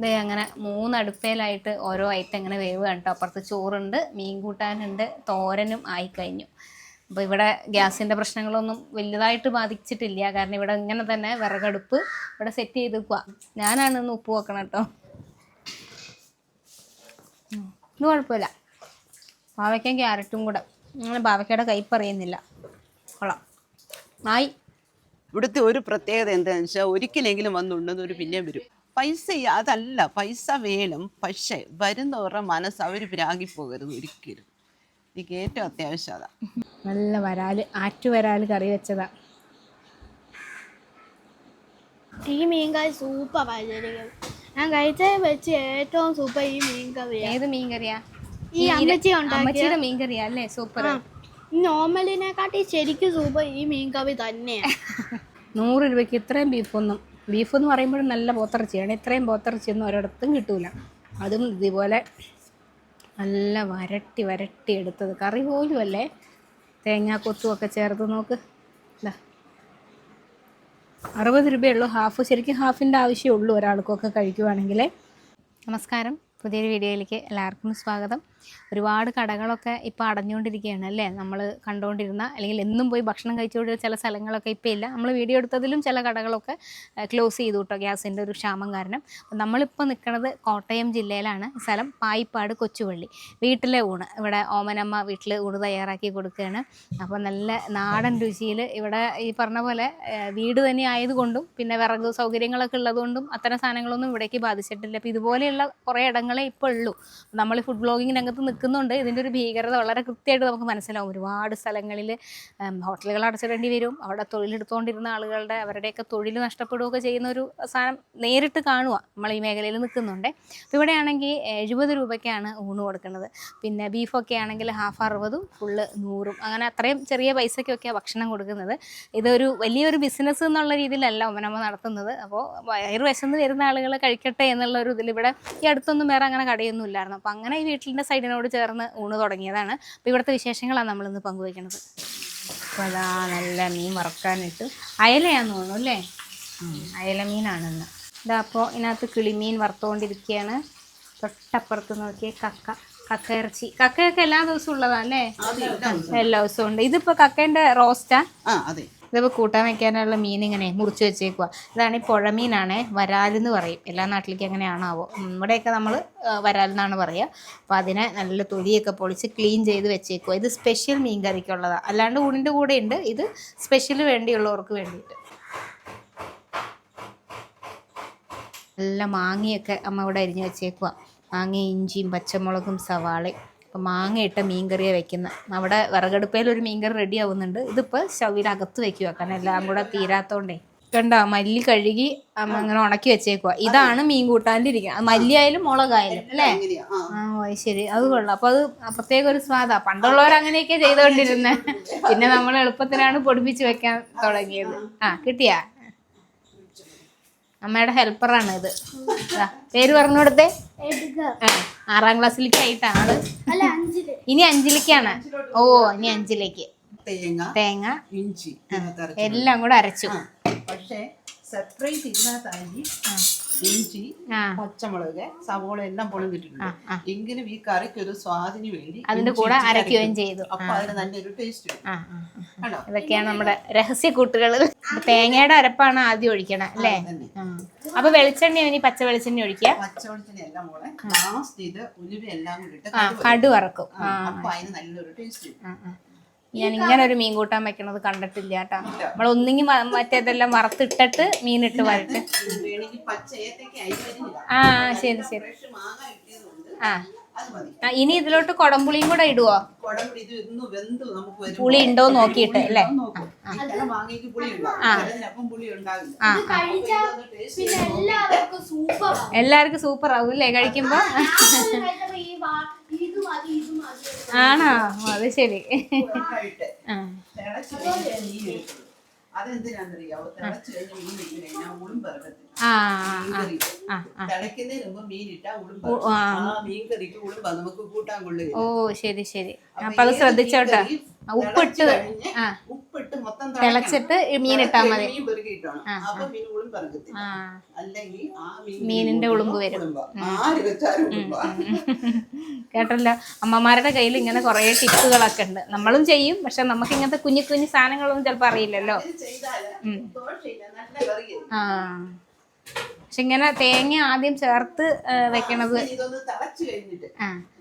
ഇത് അങ്ങനെ 3 അടുപ്പയിലായിട്ട് ഓരോ ഐറ്റം ഇങ്ങനെ വേവ് കേട്ടോ. അപ്പുറത്ത് ചോറുണ്ട്, മീൻ കൂട്ടാനുണ്ട്, തോരനും ആയിക്കഴിഞ്ഞു. അപ്പോൾ ഇവിടെ ഗ്യാസിൻ്റെ പ്രശ്നങ്ങളൊന്നും വലുതായിട്ട് ബാധിച്ചിട്ടില്ല. കാരണം ഇവിടെ ഇങ്ങനെ തന്നെ വിറകടുപ്പ് ഇവിടെ സെറ്റ് ചെയ്ത് വെക്കുക. ഞാനാണ് ഇന്ന് ഉപ്പ് വെക്കണം കേട്ടോ. ഇത് കുഴപ്പമില്ല. പാവയ്ക്കയും ക്യാരറ്റും കൂടെ അങ്ങനെ പാവയ്ക്കയുടെ കയ്പ്പ് അറിയുന്നില്ല. കൊള്ളാം. ആയി. ഇവിടുത്തെ ഒരു പ്രത്യേകത എന്താണെന്ന് വെച്ചാൽ ഒരിക്കലെങ്കിലും വന്നുണ്ടെന്നൊരു പിന്നെ വരും. പൈസ അതല്ല, പൈസ വേണം, പക്ഷേ വരുന്നവരുടെ മനസ്സ് അവർ പ്രാഗിപ്പോകരുത് ഒരിക്കലും. എനിക്ക് ഏറ്റവും അത്യാവശ്യം അതാ. നല്ല വരാല്, ആറ്റുവരാല് കറി വെച്ചതാ. ഈ മീൻകറി സൂപ്പർ ആയിരിക്കും. ഞാൻ കഴിച്ചത് വെച്ച് ഏറ്റവും സൂപ്പർ ഈ മീൻകറിയാ. ഏത് മീൻകറിയാ? ഈ അമ്മച്ചിയുടെ മീൻകറിയാ അല്ലേ? സൂപ്പർ. നോർമലിനെക്കാട്ടി ശരിക്കും സൂപ്പർ ഈ മീൻകറി തന്നെയാണ്. 100 രൂപയ്ക്ക് ഇത്രയും ബീഫ് എന്ന് പറയുമ്പോഴും നല്ല പോത്തിറച്ചിയാണ്. ഇത്രയും പോത്തിറച്ചിയൊന്നും ഒരിടത്തും കിട്ടൂല. അതും ഇതുപോലെ നല്ല വരട്ടി എടുത്തത്. കറി പോലും അല്ലേ, തേങ്ങാക്കൊത്തുമൊക്കെ ചേർത്ത് നോക്ക്. ഇതാ 60 രൂപയുള്ളൂ ഹാഫ്. ശരിക്കും ഹാഫിൻ്റെ ആവശ്യമേ ഒരാൾക്കൊക്കെ കഴിക്കുവാണെങ്കിൽ. നമസ്കാരം, പുതിയൊരു വീഡിയോയിലേക്ക് എല്ലാവർക്കും സ്വാഗതം. ഒരുപാട് കടകളൊക്കെ ഇപ്പോൾ അടഞ്ഞുകൊണ്ടിരിക്കുകയാണ് അല്ലേ? നമ്മൾ കണ്ടുകൊണ്ടിരുന്ന അല്ലെങ്കിൽ എന്നും പോയി ഭക്ഷണം കഴിച്ചുകൊണ്ടിരുന്ന ചില സ്ഥലങ്ങളൊക്കെ ഇപ്പോൾ ഇല്ല. നമ്മൾ വീഡിയോ എടുത്തതിലും ചില കടകളൊക്കെ ക്ലോസ് ചെയ്തു കേട്ടോ, ഗ്യാസിൻ്റെ ഒരു ക്ഷാമം കാരണം. നമ്മളിപ്പോൾ നിൽക്കുന്നത് കോട്ടയം ജില്ലയിലാണ്. സ്ഥലം പായിപ്പാട് കൊച്ചുപള്ളി. വീട്ടിലെ ഊണ് ഇവിടെ ഓമനമ്മ വീട്ടിൽ ഊണ് തയ്യാറാക്കി കൊടുക്കുകയാണ്. അപ്പോൾ നല്ല നാടൻ രുചിയിൽ ഇവിടെ ഈ പറഞ്ഞ പോലെ വീട് തന്നെ ആയതുകൊണ്ടും പിന്നെ വിറക് സൗകര്യങ്ങളൊക്കെ ഉള്ളതുകൊണ്ടും അത്തരം സാധനങ്ങളൊന്നും ഇവിടേക്ക് ബാധിച്ചിട്ടില്ല. അപ്പോൾ ഇതുപോലെയുള്ള കുറേ ഇടങ്ങളെ ഇപ്പോൾ ഉള്ളൂ. നമ്മൾ ഫുഡ് ബ്ലോഗിങ് രംഗത്ത് നിൽക്കുന്നുണ്ട്. ഇതിൻ്റെ ഒരു ഭീകരത വളരെ കൃത്യമായിട്ട് നമുക്ക് മനസ്സിലാവും. ഒരുപാട് സ്ഥലങ്ങളിൽ ഹോട്ടലുകൾ അടച്ചിടേണ്ടി വരും. അവിടെ തൊഴിലെടുത്തുകൊണ്ടിരുന്ന ആളുകളുടെ അവരുടെയൊക്കെ തൊഴിൽ നഷ്ടപ്പെടുകയൊക്കെ ചെയ്യുന്ന ഒരു സാധനം നേരിട്ട് കാണുക നമ്മൾ ഈ മേഖലയിൽ നിൽക്കുന്നുണ്ട്. അപ്പോൾ ഇവിടെയാണെങ്കിൽ 70 രൂപയ്ക്കാണ് ഊണ് കൊടുക്കുന്നത്. പിന്നെ ബീഫൊക്കെ ആണെങ്കിൽ ഹാഫ് 60ഉം ഫുള്ള് 100ഉം. അങ്ങനെ അത്രയും ചെറിയ പൈസയ്ക്കൊക്കെയാണ് ഭക്ഷണം കൊടുക്കുന്നത്. ഇതൊരു വലിയൊരു ബിസിനസ് എന്നുള്ള രീതിയിലല്ല ഓമനമ്മ നടത്തുന്നത്. അപ്പോൾ വയറ് വിശന്ന് വരുന്ന ആളുകൾ കഴിക്കട്ടെ എന്നുള്ളൊരു ഇതിൽ ഇവിടെ ഈ അടുത്തൊന്നും വേറെ അങ്ങനെ കടയൊന്നും ഇല്ലായിരുന്നു. അപ്പോൾ അങ്ങനെ ഈ വീട്ടിൻ്റെ സൈഡിനോട് ചേർന്ന് ഊണ് തുടങ്ങിയതാണ്. അപ്പോൾ ഇവിടുത്തെ വിശേഷങ്ങളാണ് നമ്മളിന്ന് പങ്കുവയ്ക്കുന്നത്. അപ്പോൾ അതാ നല്ല മീൻ വറക്കാനിട്ട് അയലയാന്ന് തോന്നുന്നു അല്ലേ? അയല മീനാണെന്ന്. ഇതാ അപ്പോൾ ഇതിനകത്ത് കിളിമീൻ വറുത്തുകൊണ്ടിരിക്കുകയാണ്. തൊട്ടപ്പുറത്ത് നോക്കിയേ കക്ക ഇറച്ചി. കക്കയൊക്കെ എല്ലാ ദിവസവും ഉള്ളതാണ് അല്ലേ? എല്ലാ ദിവസവും ഉണ്ട്. ഇതിപ്പോൾ കക്കേൻ്റെ റോസ്റ്റാ? ഇതിപ്പോൾ കൂട്ടാൻ വയ്ക്കാനുള്ള മീൻ ഇങ്ങനെ മുറിച്ച് വെച്ചേക്കുക. ഇതാണ് ഈ പുഴമീനാണ്, വരാലെന്ന് പറയും. എല്ലാ നാട്ടിലേക്ക് എങ്ങനെയാണാവോ, ഇവിടെയൊക്കെ നമ്മൾ വരാലെന്നാണ് പറയുക. അപ്പോൾ അതിനെ നല്ല തൊലിയൊക്കെ പൊളിച്ച് ക്ലീൻ ചെയ്ത് വെച്ചേക്കുക. ഇത് സ്പെഷ്യൽ മീൻ കറിക്കുള്ളതാണ്. അല്ലാണ്ട് ഊണിൻ്റെ കൂടെ ഉണ്ട്. ഇത് സ്പെഷ്യൽ വേണ്ടിയുള്ളവർക്ക് വേണ്ടിയിട്ട്. നല്ല മാങ്ങയൊക്കെ അമ്മ ഇവിടെ അരിഞ്ഞ് വെച്ചേക്കുക. മാങ്ങ, ഇഞ്ചിയും പച്ചമുളകും സവാളയും. അപ്പോൾ മാങ്ങയിട്ട മീൻകറിയാണ് വെക്കുന്നത്. അവിടെ വിറകടുപ്പയിൽ ഒരു മീൻകറി റെഡി ആവുന്നുണ്ട്. ഇതിപ്പോൾ സ്റ്റൗവിനകത്ത് വെക്കുക, കാരണം എല്ലാം കൂടെ തീരാത്തോണ്ടേ. കണ്ടോ, മല്ലി കഴുകി അമ്മ അങ്ങനെ ഉണക്കി വെച്ചേക്കുക. ഇതാണ് മീൻ കൂട്ടാൻ്റെ ഇരിക്കുക. മല്ലിയായാലും മുളകായാലും അല്ലേ? ശരി, അത് കൊള്ളാം. അപ്പോൾ അത് പ്രത്യേക ഒരു സ്വാദാണ്. പണ്ടുള്ളവർ അങ്ങനെയൊക്കെ ചെയ്തുകൊണ്ടിരുന്നത്. പിന്നെ നമ്മൾ എളുപ്പത്തിനാണ് പൊടിപ്പിച്ച് വെക്കാൻ തുടങ്ങിയത്. കിട്ടിയാ? അമ്മയുടെ ഹെൽപ്പറാണ് ഇത്. പേര് പറഞ്ഞു കൊടുത്തേ. 6ാം ക്ലാസ്സിലേക്ക് ആയിട്ടാണ്. ഇനി 5ലേക്കാണ്. ഓ, ഇനി 5ലേക്ക്. തേങ്ങ ഇഞ്ചി എല്ലാം കൂടെ അരച്ചു. പക്ഷേ സെപ്പറേറ്റ് ഇതിനകത്തായി ഇഞ്ചി, പച്ചമുളക്, സവോള എല്ലാം പൊളിഞ്ഞിട്ടുണ്ട്. എങ്കിലും ഈ കറിക്ക് ഒരു സ്വാദിന് വേണ്ടി അതിന്റെ കൂടെ അരക്കുകയും ചെയ്തു. അപ്പൊ അതിന് നല്ലൊരു ടേസ്റ്റ്. ഇതൊക്കെയാണ് നമ്മുടെ രഹസ്യ കൂട്ടുകൾ. തേങ്ങയുടെ അരപ്പാണ് ആദ്യം ഒഴിക്കണം അല്ലേ? അപ്പൊ വെളിച്ചെണ്ണ, ഇനി പച്ച വെളിച്ചെണ്ണ ഒഴിക്കുക. പച്ച വെളിച്ചെണ്ണ എല്ലാം മോളെ ലാസ്റ്റ് ഇത് ഉലുവ എല്ലാം കൂടി ഇട്ട് കടു വറക്കും. അപ്പൊ അതിന് നല്ലൊരു ടേസ്റ്റ്. ഞാൻ ഇങ്ങനെ ഒരു മീൻ കൂട്ടാൻ വെക്കണത് കണ്ടിട്ടില്ല കേട്ടോ. നമ്മൾ ഒന്നെങ്കിൽ മറ്റേതെല്ലാം വറുത്തിട്ടിട്ട് മീനിട്ട് വരട്ട്. ശരി ശരി. ഇനി ഇതിലോട്ട് കൊടംപുളിയും കൂടെ ഇടുവോ? പുളി ഉണ്ടോ നോക്കിയിട്ട് അല്ലേ? എല്ലാവർക്കും സൂപ്പർ ആവും അല്ലേ കഴിക്കുമ്പോ? ആണോ? അത് ശരി. അതെന്തിനാന്നറിയാവോ? തിളച്ച് കഴിഞ്ഞ് മീൻ വെച്ച് കഴിഞ്ഞാൽ ഉളുമ്പറക്കത്തില്ല. തിളയ്ക്കുന്നതിന് മുമ്പ് മീനിട്ടാ ഉളുമ്പ. മീൻ കറിക്ക് ഉളുമ്പ നമുക്ക് കൂട്ടാൻ കൊള്ളുക. ഓ ശരി ശരി. അപ്പൊ അത് ശ്രദ്ധിച്ചോട്ടെ. ഉപ്പിട്ട് ആ ഉപ്പിട്ട് മൊത്തം തിളച്ചിട്ട് മീനിട്ടാ മതി. മീൻ പെറുക്കിയിട്ടാണ് അപ്പൊ മീൻ ഉളുമ്പ് ഇറങ്ങത്തില്ല. ആ അല്ലെങ്കിൽ ആ മീനിന്റെ ഉളുമ്പ് വരും. ആര് വെച്ചാലും ഉളുമ്പാ. കേട്ടല്ലോ, അമ്മമാരുടെ കയ്യിൽ ഇങ്ങനെ കുറേ ടിപ്പുകളൊക്കെ ഉണ്ട്. നമ്മളും ചെയ്യും, പക്ഷെ നമുക്ക് ഇങ്ങനത്തെ കുഞ്ഞു കുഞ്ഞു സാധനങ്ങളൊന്നും ചിലപ്പോൾ അറിയില്ലല്ലോ. ചെയ്താല് ദോഷമില്ല, നല്ല കറിയായിരിക്കും. ആ പക്ഷെ ഇങ്ങനെ തേങ്ങ ആദ്യം ചേർത്ത് വെക്കണത്. ഇതൊന്ന് തിളച്ച് കഴിഞ്ഞിട്ട്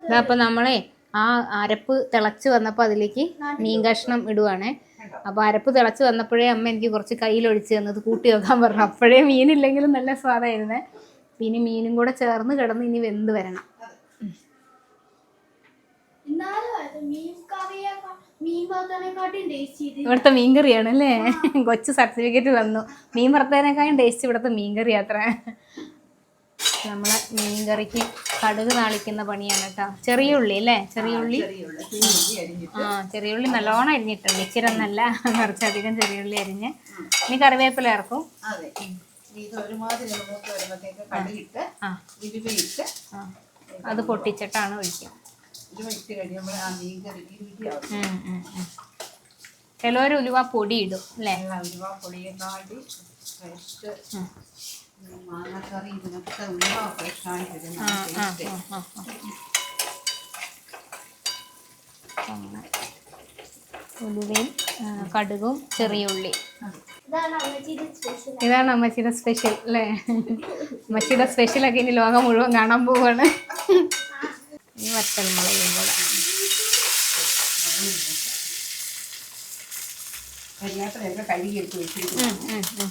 ഇതപ്പോൾ നമ്മളെ ആ അരപ്പ് തിളച്ച് വന്നപ്പോൾ അതിലേക്ക് മീൻ കഷ്ണം ഇടുവാണേ. അപ്പോൾ അരപ്പ് തിളച്ച് വന്നപ്പോഴേ അമ്മ എനിക്ക് കുറച്ച് കയ്യിലൊഴിച്ച് തന്നത് കൂട്ടി വെക്കാൻ പറഞ്ഞു. അപ്പോഴേ മീനില്ലെങ്കിലും നല്ല സ്വാദായിരുന്നേ. പിന്നെ മീനും കൂടെ ചേർന്ന് കിടന്ന് ഇനി വെന്ത് വരണം. ഇവിടുത്തെ മീൻകറിയാണ് അല്ലേ? കൊച്ചു സർട്ടിഫിക്കറ്റ് തന്നു. മീൻ വറുത്തതിനേക്കാളും ടേസ്റ്റ് ഇവിടുത്തെ മീൻകറി അത്ര. നമ്മളെ മീൻകറിക്ക് കടുക് താളിക്കുന്ന പണിയാണ് കേട്ടോ. ചെറിയ ഉള്ളി അല്ലേ? ചെറിയ ഉള്ളി. ആ ചെറിയ ഉള്ളി നല്ലോണം അരിഞ്ഞിട്ടുണ്ട്. ഇച്ചിരി ഒന്നല്ല, കുറച്ചധികം ചെറിയ ഉള്ളി അരിഞ്ഞ്. ഇനി കറിവേപ്പില ഇറക്കും. അത് പൊട്ടിച്ചിട്ടാണ് ഒഴിക്കുക. ചിലവർ ഉലുവ പൊടി ഇടും അല്ലേ? ഉലുവയും കടുകും ചെറിയ ഉള്ളി. ഇതാണ് അമ്മച്ചിയുടെ സ്പെഷ്യൽ അല്ലേ? അമ്മച്ചിയുടെ സ്പെഷ്യലൊക്കെ ഇനി ലോകം മുഴുവൻ കാണാൻ പോവാണ്. ഈ വറ്റൽമുളകും കൂടെ കഴുകിയെടുത്ത് വെച്ചിരിക്കുന്നു.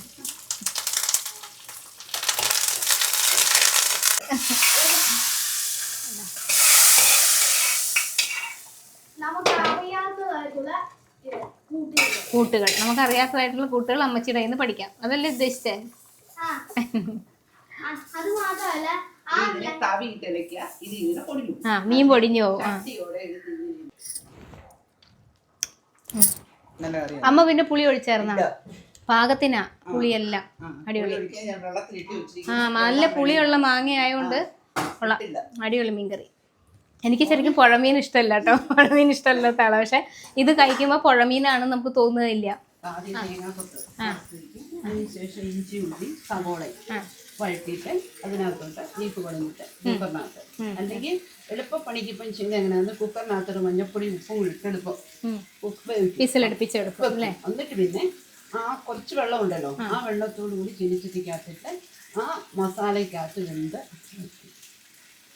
കൂട്ടുകൾ, നമുക്കറിയാത്തതായിട്ടുള്ള കൂട്ടുകൾ അമ്മച്ചിയുടെ കയ്യിൽ നിന്ന് പഠിക്കാം. അതല്ലേ ഉദ്ദേശിച്ചേ? ആ മീൻ പൊടിഞ്ഞു പോവും. അമ്മ പിന്നെ പുളി ഒഴിച്ചായിരുന്ന പാകത്തിനാ പുളിയെല്ലാം അടിപൊളി. ആ നല്ല പുളിയുള്ള മാങ്ങ ആയതുകൊണ്ട് ഉള്ള അടിപൊളി മീൻകറി. എനിക്ക് ശരിക്കും പുഴമീൻ ഇഷ്ടമല്ല കേട്ടോ. പുഴമീൻ ഇഷ്ടമല്ലാത്ത ആളാണ്. പക്ഷെ ഇത് കഴിക്കുമ്പോൾ പുഴമീനാണെന്ന് നമുക്ക് തോന്നുകയില്ല. അതിനുശേഷം ഇഞ്ചി ഉള്ളി സവോള വഴറ്റിയിട്ട് അതിനകത്തോട്ട് ബീഫ് കുഴഞ്ഞിട്ട് കുക്കറിനകത്ത്, അല്ലെങ്കിൽ എളുപ്പപ്പണിക്ക് ഇപ്പം ചെയ്യുന്നത് എങ്ങനെയാണെന്ന് കുക്കറിനകത്തൊരു മഞ്ഞപ്പൊടി ഉപ്പും ഇട്ട് എളുപ്പം വിസിലടുപ്പിച്ചെടുക്കും അല്ലേ? എന്നിട്ട് പിന്നെ ആ കുറച്ച് വെള്ളം ഉണ്ടല്ലോ, ആ വെള്ളത്തോടു കൂടി ചീനിച്ചട്ടിക്കകത്തിട്ട് ആ മസാലയ്ക്കകത്ത് വെന്ത്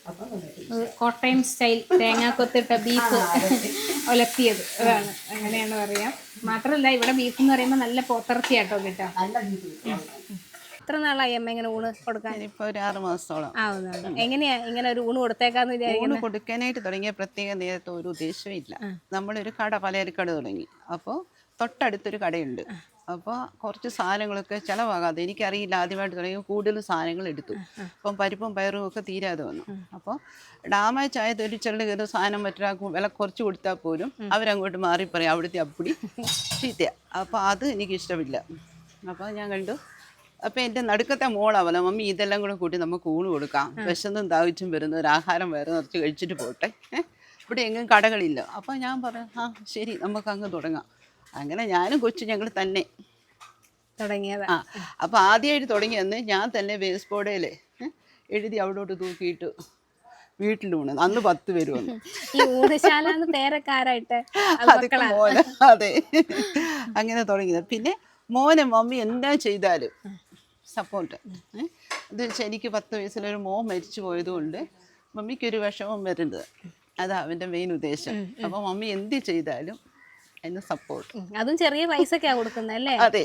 അപ്പം കോട്ടയം സ്റ്റൈൽ തേങ്ങാക്കൊത്തിട്ട ബീഫ് ഒലത്തിയത്. അതാണ്, അങ്ങനെയാണ് പറയാം. മാത്രമല്ല ഇവിടെ ബീഫ് എന്ന് പറയുമ്പോൾ നല്ല പോത്തിറച്ചിയാട്ടോ കിട്ടാം. നല്ല ബീഫ്. എത്ര നാളായി അമ്മ ഇങ്ങനെ ഊണ് കൊടുക്കാൻ? ഇപ്പോൾ ഒരു 6 മാസത്തോളം ആവുന്നുണ്ട്. എങ്ങനെയാ ഇങ്ങനെ ഒരു ഊണ് കൊടുത്തേക്കാന്ന് വിചാരിക്കുന്നത്? ഊണ് കൊടുക്കാനായിട്ട് തുടങ്ങിയ പ്രത്യേക നേരത്തെ ഒരു ഉദ്ദേശമില്ല. നമ്മളൊരു കട, പലചരക്കട തുടങ്ങി. അപ്പോൾ തൊട്ടടുത്തൊരു കടയുണ്ട്. അപ്പോൾ കുറച്ച് സാധനങ്ങളൊക്കെ ചിലവാകാതെ, എനിക്കറിയില്ല, ആദ്യമായിട്ട് തുടങ്ങി കൂടുതൽ സാധനങ്ങൾ എടുത്തു. അപ്പം പരിപ്പും പയറും ഒക്കെ തീരാതെ വന്നു. അപ്പോൾ ഡാമേജ് ആയത് ഒരു ചെള്ളു കയറി സാധനം മറ്റൊരാൾക്ക് വില കുറച്ച് കൊടുത്താൽ പോലും അവരങ്ങോട്ട് മാറി പറയും അവിടുത്തെ അപ്പടി ചീത്ത. അപ്പോൾ അത് എനിക്കിഷ്ടമില്ല. അപ്പോൾ ഞാൻ കണ്ടു. അപ്പോൾ എൻ്റെ നടുക്കത്തെ മോളാവല്ലോ, മമ്മി ഇതെല്ലാം കൂടെ കൂട്ടി നമുക്ക് ഊണ് കൊടുക്കാം, വിശന്നും ദാഹിച്ചും വരുന്ന ഒരു ആഹാരം വേറെ നിറച്ച് കഴിച്ചിട്ട് പോട്ടെ, ഇവിടെ എങ്ങും കടകളില്ല. അപ്പോൾ ഞാൻ പറഞ്ഞു ആ ശരി നമുക്ക് അങ്ങ് തുടങ്ങാം. അങ്ങനെ ഞാനും കൊച്ചു ഞങ്ങൾ തന്നെ തുടങ്ങിയത്. അപ്പോൾ ആദ്യമായിട്ട് തുടങ്ങിയെന്ന് ഞാൻ തന്നെ വേസ്റ്റ് ബോർഡിൽ എഴുതി അവിടോട്ട് തൂക്കിയിട്ട് വീട്ടിലൂണ്. അന്ന് 10 പേര് വന്നു. ഈ ഊണശാല പേരക്കാരായിട്ട് അതൊക്കെ മോനെ. അതെ, അങ്ങനെ തുടങ്ങിയത്. പിന്നെ മോനെ മമ്മി എന്താ ചെയ്താലും സപ്പോർട്ട്. എന്ന് വെച്ചാൽ എനിക്ക് 10 വയസ്സിലൊരു മോൻ മരിച്ചു പോയതുകൊണ്ട് മമ്മിക്കൊരു വിഷമം വരുന്നത്, അതാ അവൻ്റെ മെയിൻ ഉദ്ദേശം. അപ്പോൾ മമ്മി എന്ത് ചെയ്താലും അതിന് സപ്പോർട്ട്. അതും ചെറിയ പൈസക്കാ കൊടുക്കുന്നത് അല്ലേ? അതെ.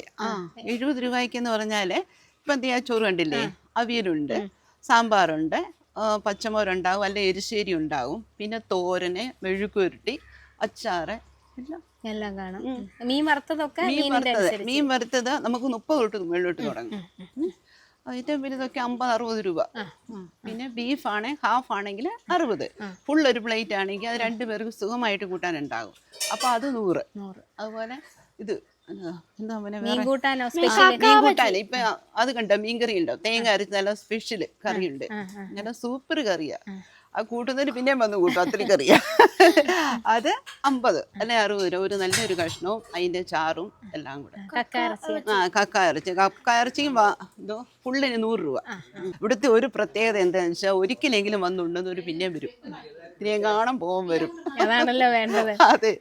70 രൂപയ്ക്കെന്ന് പറഞ്ഞാൽ ഇപ്പം എന്ത് ചെയ്യാ, ചോറ് കണ്ടില്ലേ, അവിയലുണ്ട്, സാമ്പാറുണ്ട്, പച്ചമോരുണ്ടാവും, അല്ലെ എരിശ്ശേരി ഉണ്ടാവും, പിന്നെ തോരന്, മെഴുക്കുരുട്ടി, അച്ചാറ് എല്ലാം കാണും. മീൻ വറുത്തതൊക്കെ മീൻ വറുത്തത് നമുക്ക് 30 തൊട്ട് മുകളിലോട്ട് തുടങ്ങും. അതിൻ്റെ പിന്നെ ഇതൊക്കെ 50-60 രൂപ. പിന്നെ ബീഫാണെ ഹാഫ് ആണെങ്കിൽ 60. ഫുൾ ഒരു പ്ലേറ്റ് ആണെങ്കിൽ അത് 2 പേർക്ക് സുഖമായിട്ട് കൂട്ടാനുണ്ടാകും. അപ്പോൾ അത് 100. അതുപോലെ ഇത് എന്താ പിന്നെ വേറെ മീൻകൂട്ടാൻ ഇപ്പം അത് കണ്ടോ, മീൻകറി ഉണ്ടോ, തേങ്ങ അരച്ച് നല്ല സ്പെഷ്യൽ കറിയുണ്ട്, നല്ല സൂപ്പർ കറിയാണ്. ആ കൂട്ടുന്നതിന് പിന്നെയും വന്ന് കൂട്ടും, അത്രയ്ക്ക് അറിയാം. അത് 50 അല്ലെ 60 രൂപ, ഒരു നല്ലൊരു കഷ്ണവും അതിൻ്റെ ചാറും എല്ലാം കൂടെ. കക്ക ഇറച്ചിയും എന്തോ ഫുള്ളിന് 100 രൂപ. ഇവിടുത്തെ ഒരു പ്രത്യേകത എന്താണെന്ന് വെച്ചാൽ ഒരിക്കലെങ്കിലും വന്നുണ്ടെന്ന് ഒരു പിന്നെയും വരും, ഇത്രയും കാണാൻ പോകാൻ വരും. അതാണല്ലോ വേണ്ടത്. അതെ,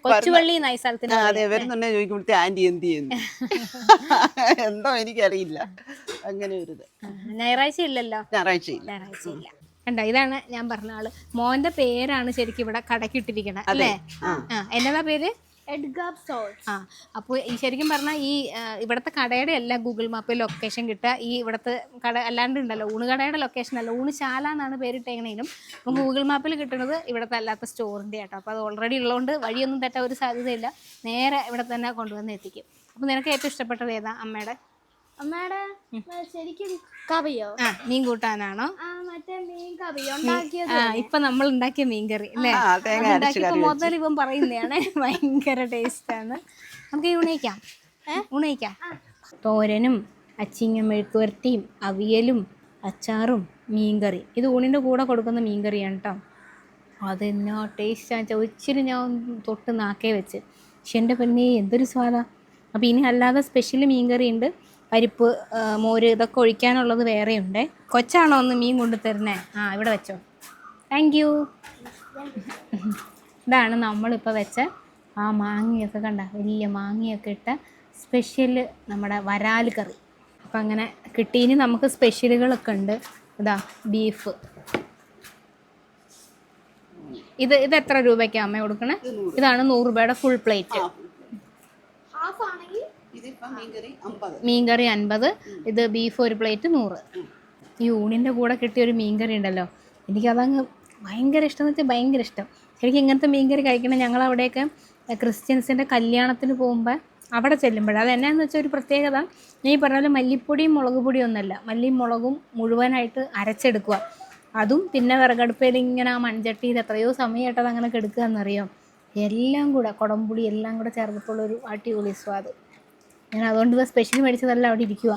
കൊച്ചുപള്ളി എന്നായി സ്ഥലത്തിന്. അതെ, വരുന്നുണ്ടെ ചോദിക്കുമ്പോഴത്തെ ആന്റി എന്ത് ചെയ്യുന്നു എന്തോ എനിക്കറിയില്ല, അങ്ങനെ ഒരു ഇത്. ഞായറാഴ്ച ഇല്ലല്ലോ, ഞായറാഴ്ച ഇല്ല. കണ്ടോ, ഇതാണ് ഞാൻ പറഞ്ഞ ആള്. മോന്റെ പേരാണ് ശരിക്കും ഇവിടെ കടക്കിട്ടിരിക്കണത് അല്ലേ? എന്നതാ പേര്? Edgar store. അപ്പോൾ ഈ ശരിക്കും പറഞ്ഞാൽ ഈ ഇവിടുത്തെ കടയുടെ അല്ല ഗൂഗിൾ മാപ്പിൽ ലൊക്കേഷൻ കിട്ടുക, ഈ ഇവിടുത്തെ കട അല്ലാണ്ട് ഉണ്ടല്ലോ ഊണുകടയുടെ ലൊക്കേഷൻ അല്ല, ഊണുശാല എന്നാണ് പേരിട്ടേക്കണേലും അപ്പം ഗൂഗിൾ മാപ്പിൽ കിട്ടുന്നത് ഇവിടുത്തെ അല്ലാത്ത സ്റ്റോറിൻ്റെ ആട്ടോ. അപ്പോൾ അത് ഓൾറെഡി ഉള്ളതുകൊണ്ട് വഴിയൊന്നും തെറ്റാൻ ഒരു സാധ്യതയില്ല, നേരെ ഇവിടെ തന്നെ കൊണ്ടുവന്ന് എത്തിക്കും. അപ്പോൾ നിനക്ക് ഏറ്റവും ഇഷ്ടപ്പെട്ടത് ഏതാ അമ്മയുടെ? അമ്മയുടെ ശരിക്കും കറിയോ? മീൻ കൂട്ടാനാണോ? മറ്റേ മീൻ കറി ഉണ്ടാക്കിയത്. ഇപ്പൊ നമ്മൾ ഉണ്ടാക്കിയ മീൻകറി അല്ലേ? ഉണ്ടാക്കിയപ്പോ മുതൽ ഇവൻ പറയുന്നതാണ് ഭയങ്കര ടേസ്റ്റാണ്. നമുക്ക് ഉണയിക്കാം. തോരനും അച്ചിങ്ങ മെഴുക്കുവരട്ടിയും അവിയലും അച്ചാറും മീൻകറി. ഇത് ഊണിൻ്റെ കൂടെ കൊടുക്കുന്ന മീൻകറിയാണ് കേട്ടോ. അതെന്നാ ടേസ്റ്റാണെന്ന് വെച്ചാൽ ഇച്ചിരി ഞാൻ തൊട്ട് നാക്കേ വെച്ച്, പക്ഷെ എൻ്റെ പെണ്ണേ എന്തൊരു സ്വാദാണ്. അപ്പോൾ ഇനി അല്ലാതെ സ്പെഷ്യൽ മീൻകറി ഉണ്ട്, പരിപ്പ് മോര് ഇതൊക്കെ ഒഴിക്കാനുള്ളത് വേറെ ഉണ്ട്. കൊച്ചാണോ ഒന്ന് മീൻ കൊണ്ടു തരുന്നേ? ഇവിടെ വെച്ചോ, താങ്ക് യു. ഇതാണ് നമ്മളിപ്പോൾ വെച്ച ആ മാങ്ങയൊക്കെ കണ്ട, വലിയ മാങ്ങയൊക്കെ ഇട്ട സ്പെഷ്യൽ നമ്മുടെ വരാൽ കറി. അപ്പം അങ്ങനെ കിട്ടി. ഇനി നമുക്ക് സ്പെഷ്യലുകളൊക്കെ ഉണ്ട്. ഇതാ ബീഫ്. ഇത് എത്ര രൂപയ്ക്കാണ് അമ്മ കൊടുക്കണേ? ഇതാണ് 100 രൂപയുടെ ഫുൾ പ്ലേറ്റ്. മീൻകറി 50, ഇത് ബീഫ് ഒരു പ്ലേറ്റ് 100. ഈ ഊണിൻ്റെ കൂടെ കിട്ടിയൊരു മീൻകറി ഉണ്ടല്ലോ, എനിക്കതങ്ങ് ഭയങ്കര ഇഷ്ടമെന്ന് വെച്ചാൽ ഭയങ്കര ഇഷ്ടം. ശരിക്കും ഇങ്ങനത്തെ മീൻകറി കഴിക്കണം. ഞങ്ങളവിടെയൊക്കെ ക്രിസ്ത്യൻസിൻ്റെ കല്യാണത്തിന് പോകുമ്പോൾ അവിടെ ചെല്ലുമ്പോഴാണ്. അതെന്നാന്ന് വെച്ചാൽ ഒരു പ്രത്യേകത, നീ പറഞ്ഞ പോലെ മല്ലിപ്പൊടിയും മുളക് പൊടിയും ഒന്നുമല്ല, മല്ലിയും മുളകും മുഴുവനായിട്ട് അരച്ചെടുക്കുക. അതും പിന്നെ വിറകടുപ്പയിൽ ഇങ്ങനെ ആ മൺചട്ടിയിൽ എത്രയോ സമയമായിട്ടത് അങ്ങനെ കെടുക്കുക എന്നറിയാം. എല്ലാം കൂടെ കുടംപുളി എല്ലാം കൂടെ ചേർത്തിട്ടുള്ളൊരു അടിപൊളി സ്വാദ്. ഞാൻ അതുകൊണ്ട് ഇത് സ്പെഷ്യൽ മേടിച്ചതല്ല, അവിടെ ഇരിക്കുക.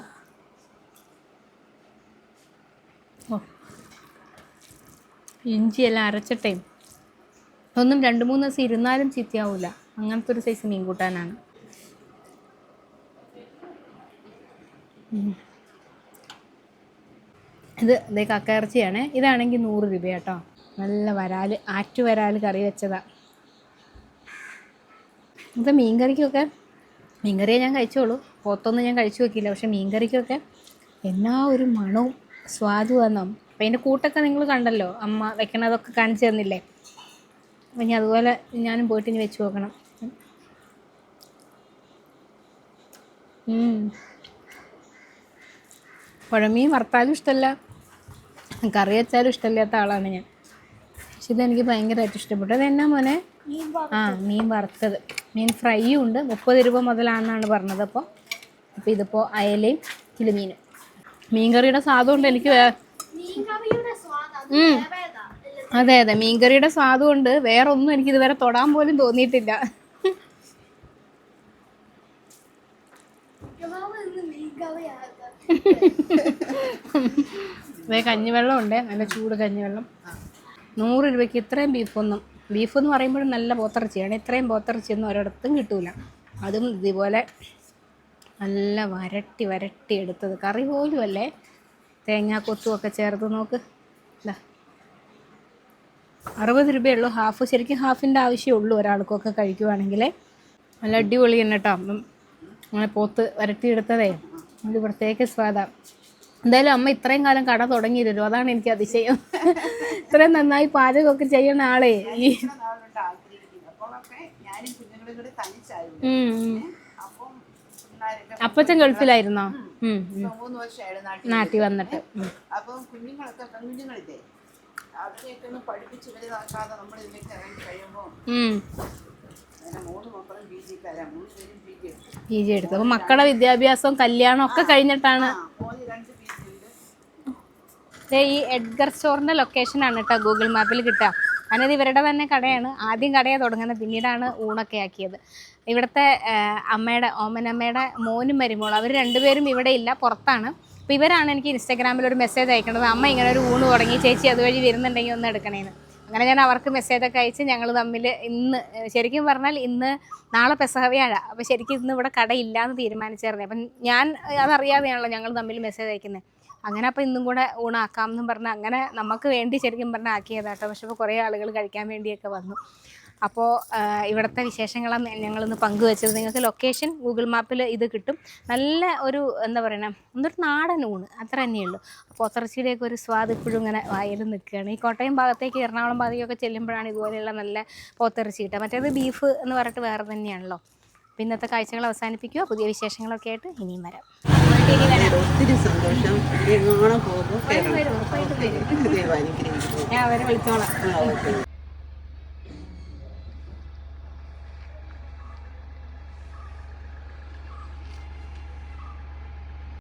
ഇഞ്ചിയെല്ലാം അരച്ചിട്ടേ ഒന്നും 2-3 ദിവസം ഇരുന്നാലും ചീത്തയാവില്ല, അങ്ങനത്തെ ഒരു സൈസ് മീൻ കൂട്ടാനാണ്. ഇതേ കക്ക ഇറച്ചിയാണ്. ഇതാണെങ്കിൽ 100 രൂപ കേട്ടോ. നല്ല വരാൽ, ആറ്റുവരാൽ കറി വെച്ചതാണ്. ഇപ്പം മീൻകറിയെ ഞാൻ കഴിച്ചോളൂ, പോത്തൊന്നും ഞാൻ കഴിച്ചു വെക്കില്ല. പക്ഷെ മീൻകറിക്കൊക്കെ എന്നാ ഒരു മണവും സ്വാദുമാണ്. അപ്പം അതിൻ്റെ കൂട്ടൊക്കെ നിങ്ങൾ കണ്ടല്ലോ, അമ്മ വെക്കണതൊക്കെ കാണിച്ചു തന്നില്ലേ. അപ്പം ഇനി അതുപോലെ ഞാനും പോയിട്ട് ഇനി വെച്ച് നോക്കണം. പുഴമീൻ വറുത്താലും ഇഷ്ടമല്ല, കറി വെച്ചാലും ഇഷ്ടമില്ലാത്ത ആളാണ് ഞാൻ. പക്ഷെ ഇതെനിക്ക് ഭയങ്കരമായിട്ട് ഇഷ്ടപ്പെട്ടു. അതെന്നാ മോനെ? മീൻ വറുത്തത്. മീൻ ഫ്രൈയും ഉണ്ട്, 30 രൂപ മുതലാണെന്നാണ് പറഞ്ഞത്. അപ്പോൾ ഇതിപ്പോൾ അയലയും കിളിമീനും. മീൻകറിയുടെ സ്വാദം കൊണ്ട് എനിക്ക് അതെ മീൻകറിയുടെ സ്വാദം കൊണ്ട് വേറെ ഒന്നും എനിക്ക് ഇതുവരെ തൊടാൻ പോലും തോന്നിയിട്ടില്ല. കഞ്ഞിവെള്ളം ഉണ്ട്, നല്ല ചൂട് കഞ്ഞിവെള്ളം. 100 രൂപയ്ക്ക് ഇത്രയും ബീഫ് എന്ന് പറയുമ്പോഴും നല്ല പോത്തിറച്ചിയാണ്. ഇത്രയും പോത്തിറച്ചിയൊന്നും ഒരിടത്തും കിട്ടൂല. അതും ഇതുപോലെ നല്ല വരട്ടി എടുത്തത്, കറി പോലും അല്ലേ, തേങ്ങാക്കൊത്തും ഒക്കെ ചേർത്ത് നോക്ക്. 60 രൂപയുള്ളൂ ഹാഫ്. ശരിക്കും ഹാഫിൻ്റെ ആവശ്യമേ ഒരാൾക്കൊക്കെ കഴിക്കുവാണെങ്കിൽ. നല്ല അടിപൊളി തന്നെ കേട്ടോ. അങ്ങനെ പോത്ത് വരട്ടിയെടുത്തതേ ഒരു പ്രത്യേക സ്വാദാണ്. എന്തായാലും അമ്മ ഇത്രയും കാലം കട തുടങ്ങിയിരുന്നു, അതാണ് എനിക്ക് അതിശയം. ഇത്രയും നന്നായി പാചകമൊക്കെ ചെയ്യുന്ന ആളെ അപ്പച്ചൻ ഗൾഫിലായിരുന്നോ? 3 വർഷമായിട്ട് നാട്ടിൽ വന്നിട്ട്. അപ്പം കുഞ്ഞുങ്ങളൊക്കെ പെൺകുഞ്ഞുങ്ങളില്ലേ, അതിനെയൊക്കെ ഒന്ന് പഠിപ്പിച്ച് വലുതാക്കാതെ നമ്മൾ ഇതിലേക്ക് ഇറങ്ങി കഴിയുമ്പോൾ 3 മക്കളും PG എടുത്തു. അപ്പൊ മക്കളുടെ വിദ്യാഭ്യാസവും കല്യാണം ഒക്കെ കഴിഞ്ഞിട്ടാണ്. ഈ എഡ്ഗർ സ്റ്റോറിന്റെ ലൊക്കേഷനാണ് കേട്ടോ ഗൂഗിൾ മാപ്പിൽ കിട്ടുക. ഞാനത് ഇവരുടെ തന്നെ കടയാണ്. ആദ്യം കടയെ തുടങ്ങുന്നത്, പിന്നീടാണ് ഊണൊക്കെ ആക്കിയത്. ഇവിടുത്തെ ഓമനമ്മയുടെ മോനും മരുമോളും അവർ രണ്ടുപേരും ഇവിടെ ഇല്ല, പുറത്താണ്. അപ്പോൾ ഇവരാണ് എനിക്ക് ഇൻസ്റ്റാഗ്രാമിൽ ഒരു മെസ്സേജ് അയക്കേണ്ടത്, അമ്മ ഇങ്ങനെ ഒരു ഊണ് തുടങ്ങി, ചേച്ചി അതുവഴി വരുന്നുണ്ടെങ്കിൽ ഒന്ന് എടുക്കണേന്ന്. അങ്ങനെ ഞാൻ അവർക്ക് മെസ്സേജൊക്കെ അയച്ച് ഞങ്ങൾ തമ്മിൽ ഇന്ന് ശരിക്കും പറഞ്ഞാൽ ഇന്ന് നാളെ പെസഹ വ്യാഴ, അപ്പോൾ ശരിക്കും ഇന്ന് ഇവിടെ കടയില്ലാന്ന് തീരുമാനിച്ചായിരുന്നു. അപ്പം ഞാൻ അതറിയാതെയാണല്ലോ ഞങ്ങൾ തമ്മിൽ മെസ്സേജ് അയക്കുന്നത്. അങ്ങനെ അപ്പോൾ ഇന്നും കൂടെ ഊണാക്കാം എന്നും പറഞ്ഞാൽ അങ്ങനെ നമുക്ക് വേണ്ടി ശരിക്കും പറഞ്ഞാൽ ആക്കിയതാട്ടോ. പക്ഷെ ഇപ്പോൾ കുറേ ആളുകൾ കഴിക്കാൻ വേണ്ടിയൊക്കെ വന്നു. അപ്പോൾ ഇവിടുത്തെ വിശേഷങ്ങളാണ് ഞങ്ങളിന്ന് പങ്കുവെച്ചത്. നിങ്ങൾക്ക് ലൊക്കേഷൻ ഗൂഗിൾ മാപ്പിൽ ഇത് കിട്ടും. നല്ല ഒരു എന്താ പറയുക, എന്തൊരു നാടൻ ഊണ് അത്ര തന്നെയുള്ളൂ. പോത്തിറച്ചിയുടെയൊക്കെ ഒരു സ്വാദ് ഇപ്പോഴും ഇങ്ങനെ വായിൽ നിൽക്കുകയാണ്. ഈ കോട്ടയം ഭാഗത്തേക്ക് എറണാകുളം ഭാഗത്തേക്കൊക്കെ ചെല്ലുമ്പോഴാണ് ഇതുപോലെയുള്ള നല്ല പോത്തിറച്ചി കിട്ടുക. മറ്റേത് ബീഫ് എന്ന് പറഞ്ഞിട്ട് വേറെ തന്നെയാണല്ലോ. അപ്പോൾ ഇന്നത്തെ കാഴ്ചകൾ അവസാനിപ്പിക്കുക. പുതിയ വിശേഷങ്ങളൊക്കെ ആയിട്ട് ഇനിയും വരാം. ഒത്തിരി സന്തോഷം. പോകുന്നു ഞാൻ അവരെ വിളിച്ചോളാം.